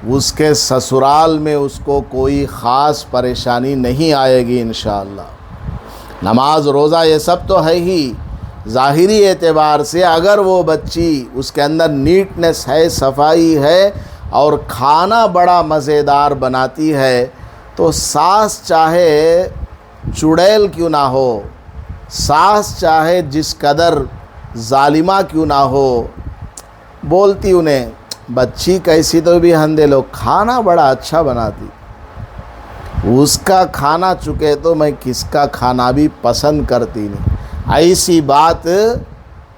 اس کے سسرال میں اس کو کوئی خاص پریشانی نہیں آئے گی انشاءاللہ. نماز روزہ یہ سب تو ہے ہی، ظاہری اعتبار سے اگر وہ بچی اس کے اندر نیٹنس ہے، صفائی ہے، اور کھانا بڑا مزیدار بناتی ہے، تو ساس چاہے چڑیل کیوں نہ ہو، ساس چاہے جس قدر ظالمہ کیوں نہ ہو، بولتی انہیں بچی کیسی تو بھی ہندے لو، کھانا بڑا اچھا بناتی. اس کا کھانا چکے تو میں کس کا کھانا بھی پسند کرتی نہیں. ایسی بات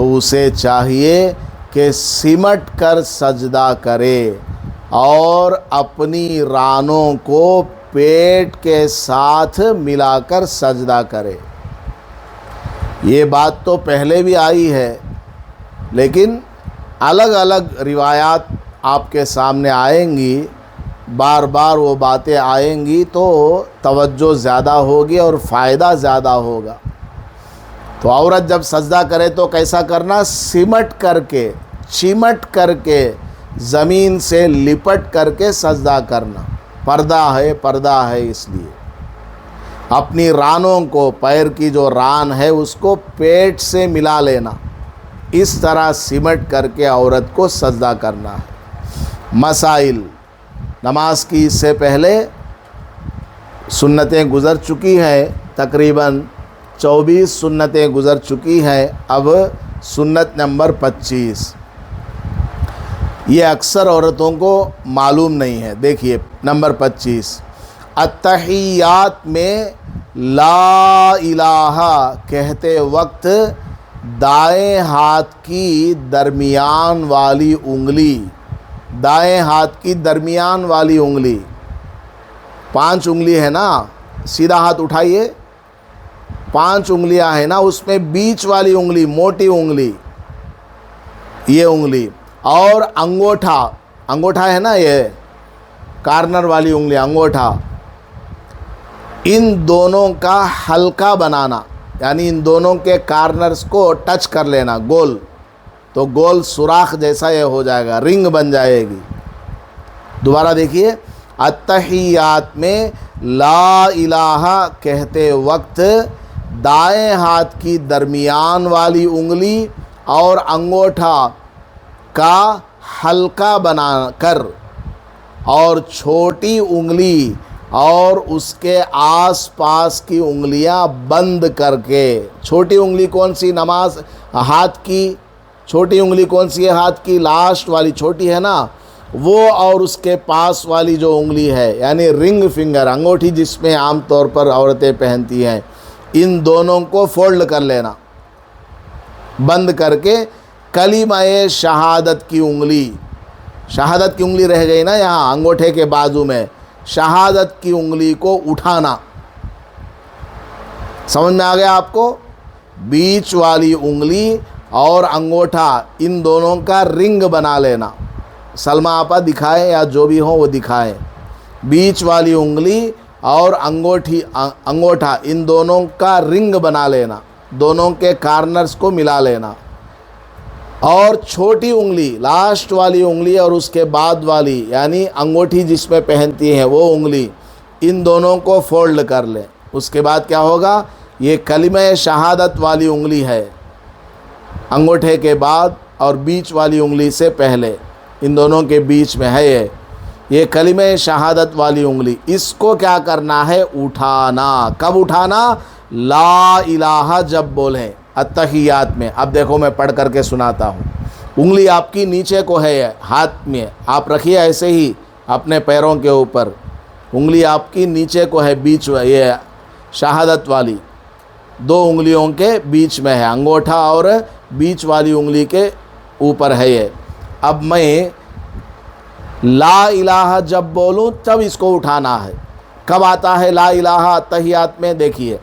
تو اسے چاہیے کہ سمٹ کر سجدہ کرے اور اپنی رانوں کو پیٹ کے ساتھ ملا کر سجدہ کرے۔ یہ بات تو پہلے بھی آئی ہے، لیکن الگ الگ روایات آپ کے سامنے آئیں گی، بار بار وہ باتیں آئیں گی تو توجہ زیادہ ہوگی اور فائدہ زیادہ ہوگا۔ تو عورت جب سجدہ کرے تو کیسا کرنا؟ سمٹ کر کے، چمٹ کر کے، زمین سے لپٹ کر کے سجدہ کرنا۔ پردہ ہے اس لیے اپنی رانوں کو، پیر کی جو ران ہے اس کو پیٹ سے ملا لینا، اس طرح سمٹ کر کے عورت کو سجدہ کرنا ہے۔ مسائل نماز کی اس سے پہلے سنتیں گزر چکی ہیں، تقریباً 24 سنتیں گزر چکی ہیں۔ اب سنت نمبر 25، یہ اکثر عورتوں کو معلوم نہیں ہے۔ دیکھیے نمبر 25، التحیات میں لا الہ کہتے وقت دائیں ہاتھ کی درمیان والی انگلی، دائیں ہاتھ کی درمیان والی انگلی، 5 انگلی ہے نا، سیدھا ہاتھ اٹھائیے، 5 انگلیاں ہیں نا، اس میں بیچ والی انگلی، موٹی انگلی، یہ انگلی، اور انگوٹھا ہے نا، یہ کارنر والی انگلی، انگوٹھا، ان دونوں کا حلقہ بنانا، یعنی ان دونوں کے کارنرز کو ٹچ کر لینا، گول، تو گول سوراخ جیسا یہ ہو جائے گا، رنگ بن جائے گی۔ دوبارہ دیکھیے، التحیات میں لا الہ کہتے وقت دائیں ہاتھ کی درمیان والی انگلی اور انگوٹھا کا حلقہ بنا کر اور چھوٹی انگلی اور اس کے آس پاس کی انگلیاں بند کر کے، چھوٹی انگلی کون سی؟ نماز ہاتھ کی چھوٹی انگلی کون سی ہے؟ ہاتھ کی لاسٹ والی چھوٹی ہے نا، وہ اور اس کے پاس والی جو انگلی ہے، یعنی رنگ فنگر، انگوٹھی جس میں عام طور پر عورتیں پہنتی ہیں، ان دونوں کو فولڈ کر لینا، بند کر کے کلمہ شہادت کی انگلی، شہادت کی انگلی رہ گئی نا یہاں انگوٹھے کے بازو میں، شہادت کی انگلی کو اٹھانا۔ سمجھ میں آ گیا آپ کو؟ بیچ والی انگلی اور انگوٹھا ان دونوں کا رنگ بنا لینا۔ سلمہ آپا دکھائیں یا جو بھی ہوں وہ دکھائیں، بیچ والی انگلی اور انگوٹھا ان دونوں کا رنگ بنا لینا، دونوں کے کارنرز کو ملا لینا، اور چھوٹی انگلی، لاسٹ والی انگلی اور اس کے بعد والی، یعنی انگوٹھی جس میں پہنتی ہیں وہ انگلی، ان دونوں کو فولڈ کر لیں۔ اس کے بعد کیا ہوگا؟ یہ کلمہ شہادت والی انگلی ہے، انگوٹھے کے بعد اور بیچ والی انگلی سے پہلے، ان دونوں کے بیچ میں ہے یہ کلمہ شہادت والی انگلی، اس کو کیا کرنا ہے؟ اٹھانا۔ کب اٹھانا؟ لا الہ جب بولیں التحیات میں۔ اب دیکھو میں پڑھ کر کے سناتا ہوں۔ انگلی آپ کی نیچے کو ہے، ہاتھ میں آپ رکھیے ایسے ہی اپنے پیروں کے اوپر، انگلی آپ کی نیچے کو ہے، بیچ یہ شہادت والی 2 انگلیوں کے بیچ میں ہے، انگوٹھا اور بیچ والی انگلی کے اوپر ہے یہ۔ اب میں لا الہ جب بولوں تب اس کو اٹھانا ہے۔ کب آتا ہے لا الہ التحیات میں؟ دیکھیے،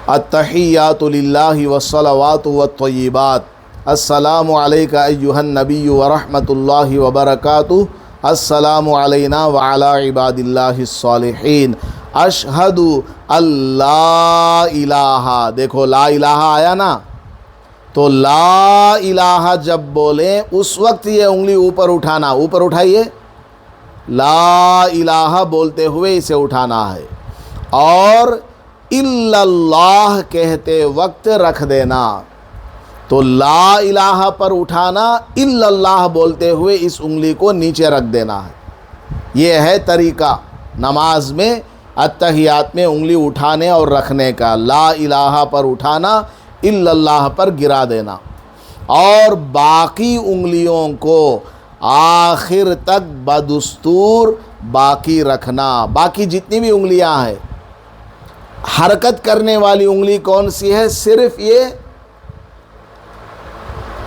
التحیات للہ والصلوات والطیبات، السلام علیک ایہا النبی ورحمۃ اللہ وبرکاتہ، السلام علینا وعلی عباد اللہ الصالحین، اشہد اللہ الہ۔ دیکھو لا الہ آیا نا، تو لا الہ جب بولیں اس وقت یہ انگلی اوپر اٹھانا، اوپر اٹھائیے، لا الہ بولتے ہوئے اسے اٹھانا ہے، اور الا اللہ کہتے وقت رکھ دینا۔ تو لا الہ پر اٹھانا، الا اللہ بولتے ہوئے اس انگلی کو نیچے رکھ دینا ہے۔ یہ ہے طریقہ نماز میں التحیات میں انگلی اٹھانے اور رکھنے کا، لا الہ پر اٹھانا، الا اللہ پر گرا دینا، اور باقی انگلیوں کو آخر تک بدستور باقی رکھنا۔ باقی جتنی بھی انگلیاں ہیں، حرکت کرنے والی انگلی کون سی ہے؟ صرف یہ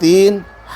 3,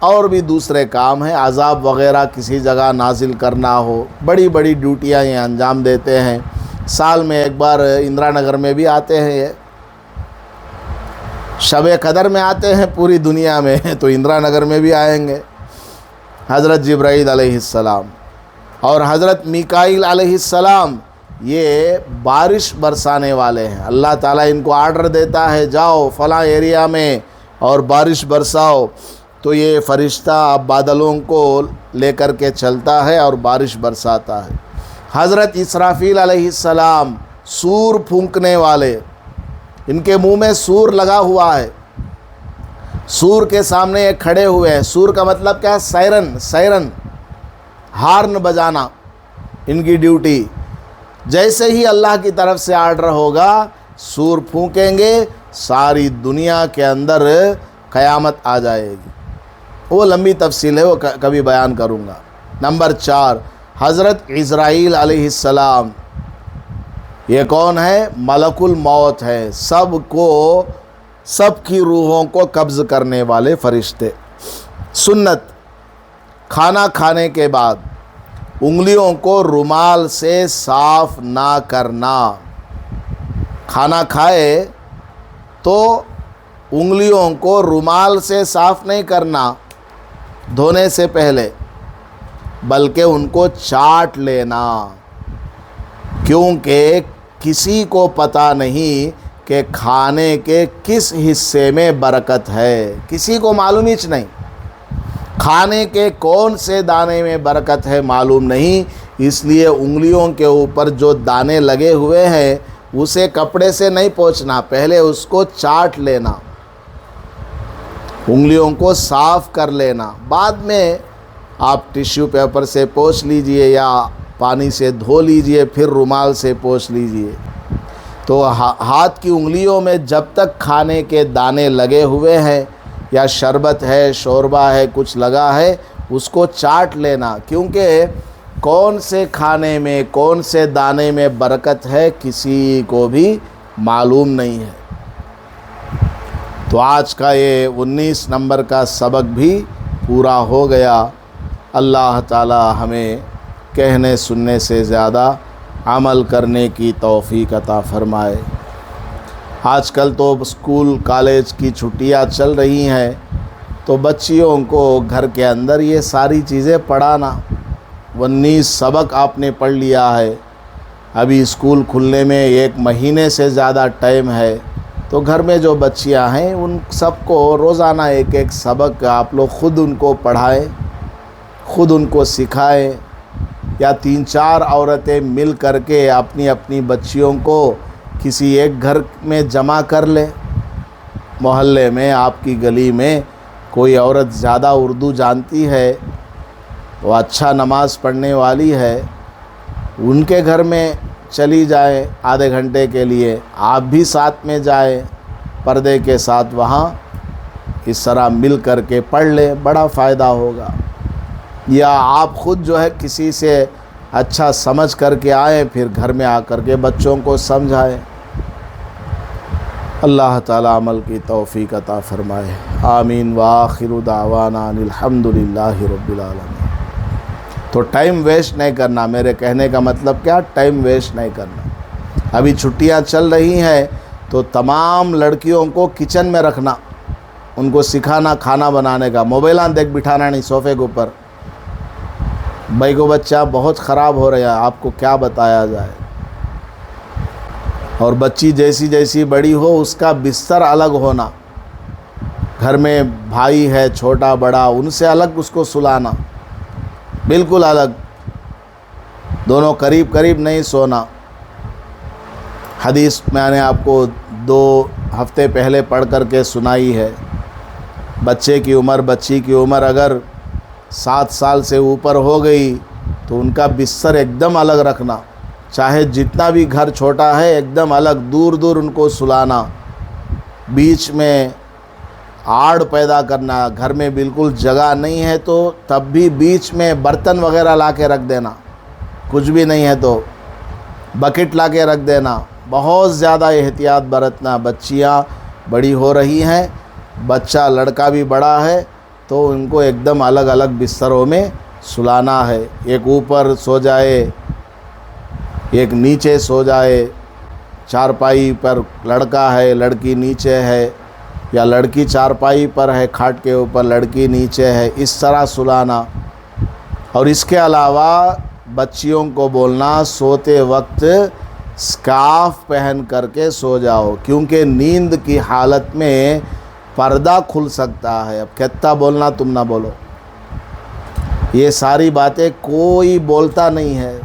اور بھی دوسرے کام ہیں، عذاب وغیرہ کسی جگہ نازل کرنا ہو، بڑی بڑی ڈیوٹیاں یہ انجام دیتے ہیں۔ سال میں ایک بار اندرا نگر میں بھی آتے ہیں، یہ شب قدر میں آتے ہیں پوری دنیا میں، تو اندرا نگر میں بھی آئیں گے۔ حضرت جبرائیل علیہ السلام اور حضرت میکائیل علیہ السلام یہ بارش برسانے والے ہیں۔ اللہ تعالیٰ ان کو آرڈر دیتا ہے جاؤ فلاں ایریا میں اور بارش برساؤ، تو یہ فرشتہ بادلوں کو لے کر کے چلتا ہے اور بارش برساتا ہے۔ حضرت اسرافیل علیہ السلام سور پھونکنے والے، ان کے منہ میں سور لگا ہوا ہے، سور کے سامنے یہ کھڑے ہوئے ہیں۔ سور کا مطلب کیا ہے؟ سائرن، ہارن بجانا ان کی ڈیوٹی۔ جیسے ہی اللہ کی طرف سے آرڈر ہوگا سور پھونکیں گے، ساری دنیا کے اندر قیامت آ جائے گی۔ وہ لمبی تفصیل ہے، وہ کبھی بیان کروں گا۔ نمبر 4، حضرت عزرائیل علیہ السلام، یہ کون ہے؟ ملک الموت ہے، سب کی روحوں کو قبض کرنے والے فرشتے۔ سنت، کھانا کھانے کے بعد انگلیوں کو رومال سے صاف نہ کرنا۔ کھانا کھائے تو انگلیوں کو رومال سے صاف نہیں کرنا دھونے سے پہلے، بلکہ ان کو چاٹ لینا، کیونکہ کسی کو پتہ نہیں کہ کھانے کے کس حصے میں برکت ہے، کسی کو معلوم ہی نہیں، کھانے کے کون سے دانے میں برکت ہے معلوم نہیں، اس لیے انگلیوں کے اوپر جو دانے لگے ہوئے ہیں اسے کپڑے سے نہیں پوچھنا، پہلے اس کو چاٹ لینا، انگلیوں کو صاف کر لینا، بعد میں آپ ٹیشو پیپر سے پوچھ لیجئے یا پانی سے دھو لیجئے، پھر رومال سے پوچھ لیجئے۔ تو ہاتھ کی انگلیوں میں جب تک کھانے کے دانے لگے ہوئے ہیں یا شربت ہے، شوربہ ہے، کچھ لگا ہے، اس کو چاٹ لینا، کیونکہ کون سے کھانے میں کون سے دانے میں برکت ہے کسی کو بھی معلوم نہیں ہے۔ تو آج کا یہ 19 نمبر کا سبق بھی پورا ہو گیا۔ اللہ تعالی ہمیں کہنے سننے سے زیادہ عمل کرنے کی توفیق عطا فرمائے۔ آج کل تو اسکول کالج کی چھٹیاں چل رہی ہیں، تو بچیوں کو گھر کے اندر یہ ساری چیزیں پڑھانا، 19 سبق آپ نے پڑھ لیا ہے، ابھی اسکول کھلنے میں 1 مہینے سے زیادہ ٹائم ہے، تو گھر میں جو بچیاں ہیں ان سب کو روزانہ ایک سبق آپ لوگ خود ان کو پڑھائیں، خود ان کو سکھائیں، یا 3-4 عورتیں مل کر کے اپنی بچیوں کو کسی ایک گھر میں جمع کر لیں۔ محلے میں، آپ کی گلی میں کوئی عورت زیادہ اردو جانتی ہے، وہ اچھا نماز پڑھنے والی ہے، ان کے گھر میں چلی جائیں آدھے گھنٹے کے لیے، آپ بھی ساتھ میں جائیں پردے کے ساتھ، وہاں اس طرح مل کر کے پڑھ لیں، بڑا فائدہ ہوگا۔ یا آپ خود جو ہے کسی سے اچھا سمجھ کر کے آئیں، پھر گھر میں آ کر کے بچوں کو سمجھائیں۔ اللہ تعالی عمل کی توفیق عطا فرمائے، آمین۔ وآخر دعوانا الحمدللہ رب العالمین۔ تو ٹائم ویسٹ نہیں کرنا، میرے کہنے کا مطلب کیا؟ ٹائم ویسٹ نہیں کرنا۔ ابھی چھٹیاں چل رہی ہیں تو تمام لڑکیوں کو کچن میں رکھنا، ان کو سکھانا کھانا بنانے کا، موبائلاں دیکھ بٹھانا نہیں صوفے کے اوپر۔ بھائی کو بچہ بہت خراب ہو رہا ہے، آپ کو کیا بتایا جائے۔ اور بچی جیسی بڑی ہو اس کا بستر الگ ہونا، گھر میں بھائی ہے چھوٹا بڑا، ان سے الگ اس کو سلانا، بالکل الگ، دونوں قریب نہیں سونا۔ حدیث میں نے آپ کو 2 ہفتے پہلے پڑھ کر کے سنائی ہے، بچی کی عمر اگر 7 سال سے اوپر ہو گئی تو ان کا بستر ایک دم الگ رکھنا، چاہے جتنا بھی گھر چھوٹا ہے ایک دم الگ، دور ان کو سلانا، بیچ میں آڑ پیدا کرنا، گھر میں بالکل جگہ نہیں ہے تو تب بھی بیچ میں برتن وغیرہ لا کے رکھ دینا، کچھ بھی نہیں ہے تو بکٹ لا کے رکھ دینا، بہت زیادہ احتیاط برتنا۔ بچیاں بڑی ہو رہی ہیں، بچہ لڑکا بھی بڑا ہے، تو ان کو ایک دم الگ الگ بستروں میں سلانا ہے. ایک اوپر سو جائے، ایک نیچے سو جائے. چارپائی پر لڑکا ہے، لڑکی نیچے ہے، یا لڑکی چارپائی پر ہے کھاٹ کے اوپر، لڑکی نیچے ہے، اس طرح سلانا. اور اس کے علاوہ بچیوں کو بولنا سوتے وقت اسکارف پہن کر کے سو جاؤ، کیونکہ نیند کی حالت میں پردہ کھل سکتا ہے. اب کہتا بولنا تم نہ بولو. یہ ساری باتیں کوئی بولتا نہیں ہے،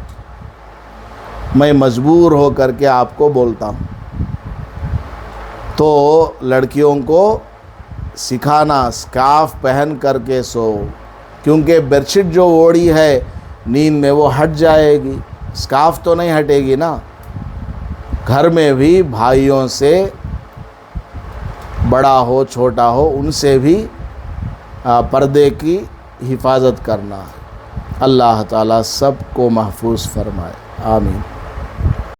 میں مجبور ہو کر کے آپ کو بولتا ہوں. تو لڑکیوں کو سکھانا اسکارف پہن کر کے سو، کیونکہ بیڈ شیٹ جو اوڑھی ہے نیند میں وہ ہٹ جائے گی، اسکارف تو نہیں ہٹے گی نا. گھر میں بھی بھائیوں سے، بڑا ہو چھوٹا ہو، ان سے بھی پردے کی حفاظت کرنا ہے. اللہ تعالیٰ سب کو محفوظ فرمائے. آمین.